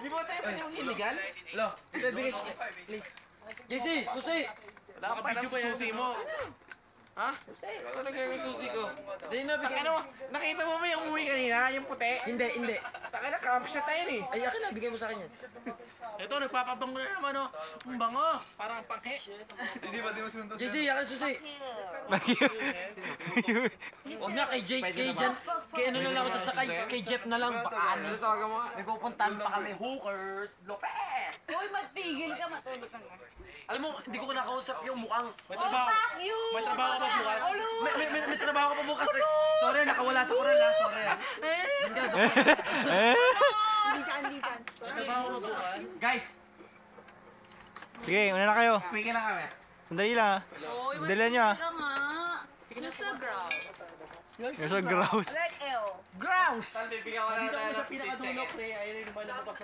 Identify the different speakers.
Speaker 1: Di ba tayo pwede yung illegal?
Speaker 2: Lo, ito ibigay please. JC, susi!
Speaker 1: Wala ka pa ng susi mo. Ha? Ano nagagawin susi ko?
Speaker 2: Dahil na, bigyan
Speaker 1: Ano, nakita mo ba yung umuwi kanina? Yung puti?
Speaker 2: Hindi.
Speaker 1: Taka na, camp shot tayo eh.
Speaker 2: Ay, akin na, bigay mo sa akin yan.
Speaker 3: Ito, nagpapabango na naman, oh. Ang bango. Parang panghe.
Speaker 2: JC, akin susi. Huwag na, kay Jan. Kay ano na lang ako sasakay. Kay Jeff na lang. Baka ano. May pupuntahan pa kami. Hookers. Lopez.
Speaker 4: Uy, magpigil ka, matulog ka nga.
Speaker 2: Alam mo, hindi ko nakausap yung mukhang...
Speaker 3: May trabaho.
Speaker 4: Fuck you!
Speaker 3: May trabaho ka ba bukas?
Speaker 2: May trabaho ko pa bukas eh. Sorry, nakawala sa Coral ha. Sorry ha.
Speaker 4: Hindi dyan.
Speaker 3: May trabaho ka ba bukas?
Speaker 1: Guys,
Speaker 5: Sige, una na kayo.
Speaker 1: pwede lang kami.
Speaker 5: Sandali lang ha.
Speaker 4: Uy,
Speaker 5: Dalihan nyo, ah.
Speaker 4: ka nga. You're so gross.
Speaker 5: You're so gross.
Speaker 4: Like, ew.
Speaker 1: Grouse! Saan bibigyan ko na
Speaker 3: Dito
Speaker 1: tayo
Speaker 3: ako sa
Speaker 1: ng
Speaker 3: pinakadulo, pre. Ayun yung lumabas